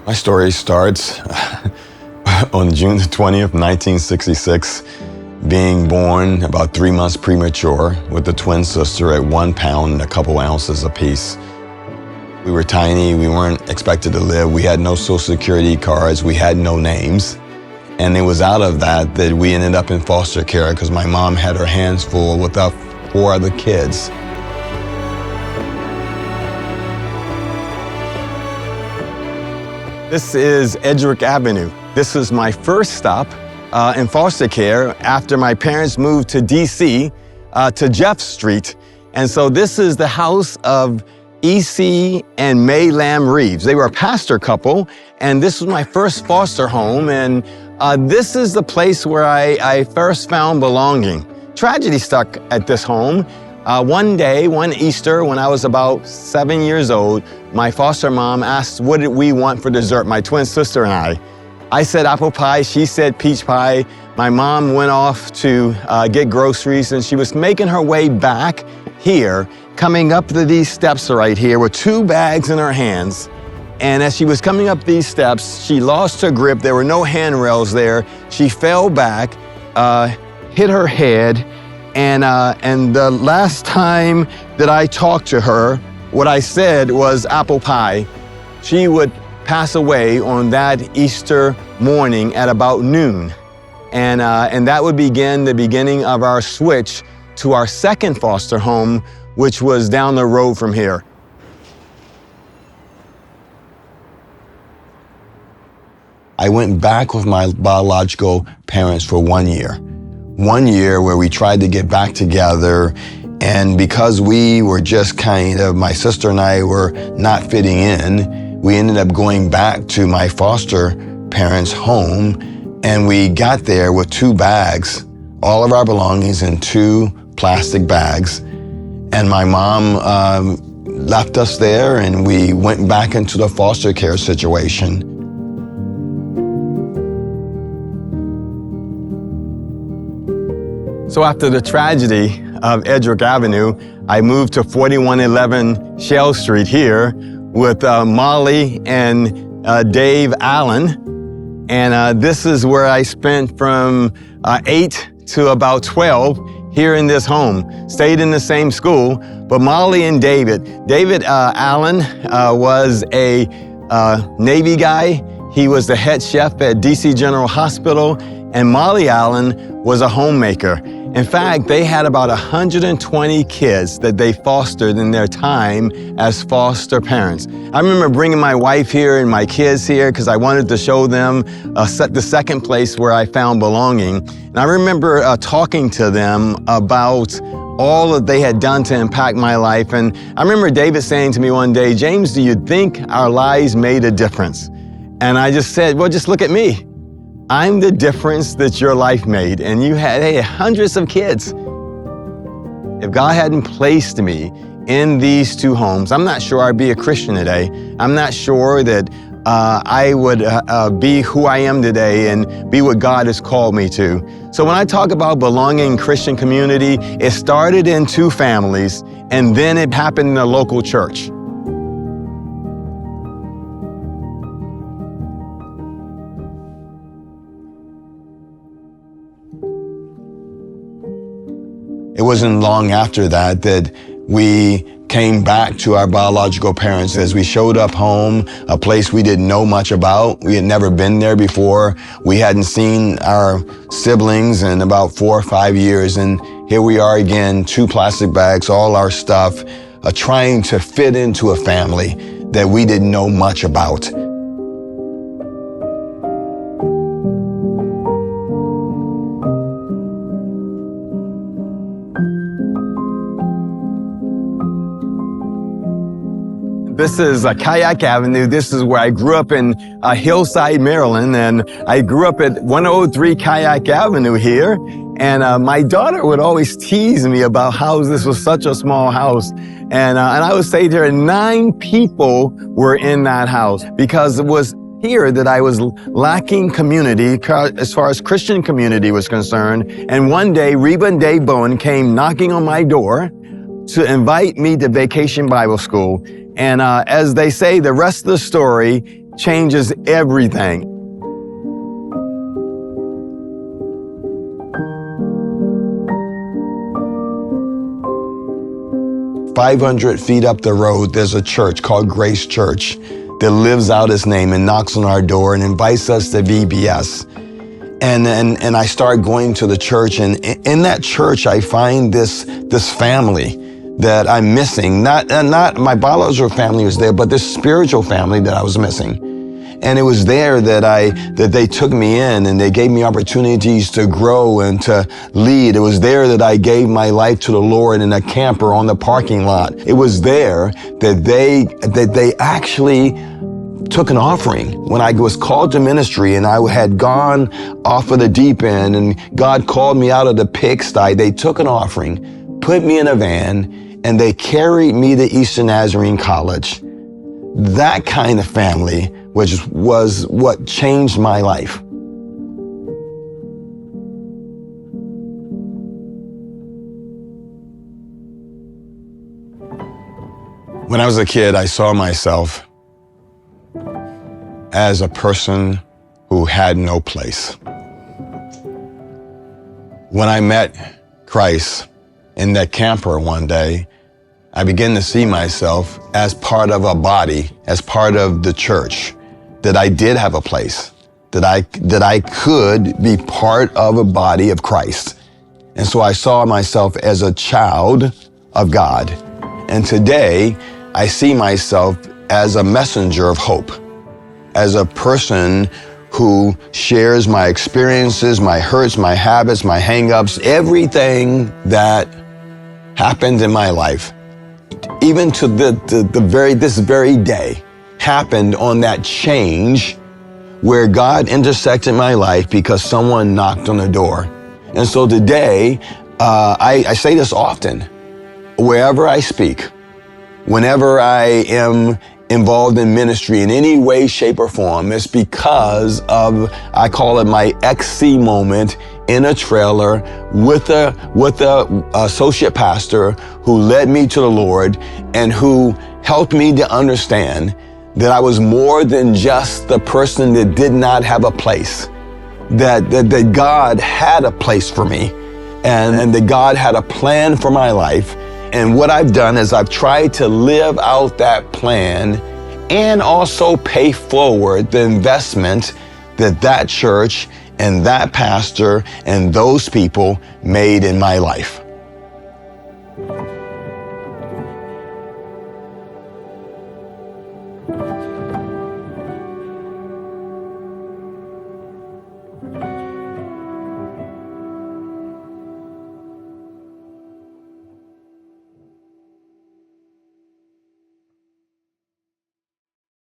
My story starts on June the 20th, 1966, being born about 3 months premature with a twin sister at 1 pound and a couple ounces apiece. We were tiny, we weren't expected to live, we had no social security cards, we had no names. And it was out of that we ended up in foster care because my mom had her hands full with 4 other kids. This is Edgewick Avenue. This was my first stop in foster care after my parents moved to DC to Jeff Street. And so this is the house of E.C. and May Lamb Reeves. They were a pastor couple, and this was my first foster home, and this is the place where I first found belonging. Tragedy struck at this home. One day, one Easter, when I was about 7 years old, my foster mom asked, what did we want for dessert, my twin sister and I. I said apple pie, she said peach pie. My mom went off to get groceries, and she was making her way back here, coming up to these steps right here with 2 bags in her hands. And as she was coming up these steps, she lost her grip. There were no handrails there. She fell back, hit her head, and the last time that I talked to her, what I said was apple pie. She would pass away on that Easter morning at about noon. And that would begin the beginning of our switch to our second foster home, which was down the road from here. I went back with my biological parents for 1 year. 1 year where we tried to get back together, and because we were just my sister and I were not fitting in, we ended up going back to my foster parents' home, and we got there with 2 bags, all of our belongings in 2 plastic bags. And my mom left us there, and we went back into the foster care situation. So after the tragedy of Edgewick Avenue, I moved to 4111 Shell Street here with Molly and Dave Allen. And this is where I spent from 8 to about 12 here in this home. Stayed in the same school, but Molly and David Allen was a Navy guy. He was the head chef at DC General Hospital, and Molly Allen was a homemaker. In fact, they had about 120 kids that they fostered in their time as foster parents. I remember bringing my wife here and my kids here because I wanted to show them the second place where I found belonging. And I remember talking to them about all that they had done to impact my life. And I remember David saying to me one day, James, do you think our lives made a difference? And I just said, well, just look at me. I'm the difference that your life made, and you had hundreds of kids. If God hadn't placed me in these 2 homes, I'm not sure I'd be a Christian today. I'm not sure that I would be who I am today and be what God has called me to. So when I talk about belonging in Christian community, it started in 2 families, and then it happened in a local church. It wasn't long after that we came back to our biological parents as we showed up home, a place we didn't know much about. We had never been there before. We hadn't seen our siblings in about 4 or 5 years, and here we are again, 2 plastic bags, all our stuff, trying to fit into a family that we didn't know much about. This is Kayak Avenue. This is where I grew up in Hillside, Maryland, and I grew up at 103 Kayak Avenue here. And my daughter would always tease me about how this was such a small house. And I would say there are 9 people were in that house because it was here that I was lacking community as far as Christian community was concerned. And one day, Reba and Dave Bowen came knocking on my door to invite me to Vacation Bible School. And as they say, the rest of the story changes everything. 500 feet up the road, there's a church called Grace Church that lives out its name and knocks on our door and invites us to VBS. And I start going to the church, and in that church, I find this family that I'm missing. Not my biological family was there, but this spiritual family that I was missing. And it was there that they took me in, and they gave me opportunities to grow and to lead. It was there that I gave my life to the Lord in a camper on the parking lot. It was there that they actually took an offering. When I was called to ministry and I had gone off of the deep end and God called me out of the pigsty, they took an offering, put me in a van, and they carried me to Eastern Nazarene College. That kind of family, which was what changed my life. When I was a kid, I saw myself as a person who had no place. When I met Christ in that camper one day, I began to see myself as part of a body, as part of the church, that I did have a place, that I could be part of a body of Christ. And so I saw myself as a child of God. And today, I see myself as a messenger of hope, as a person who shares my experiences, my hurts, my habits, my hang-ups, everything that happened in my life, even to this very day, happened on that change where God intersected my life because someone knocked on the door. And so today, I say this often, wherever I speak, whenever I am involved in ministry in any way, shape, or form, it's because of, I call it my XC moment in a trailer with a associate pastor who led me to the Lord and who helped me to understand that I was more than just the person that did not have a place, that God had a place for me, and that God had a plan for my life. And what I've done is I've tried to live out that plan and also pay forward the investment that church and that pastor and those people made in my life.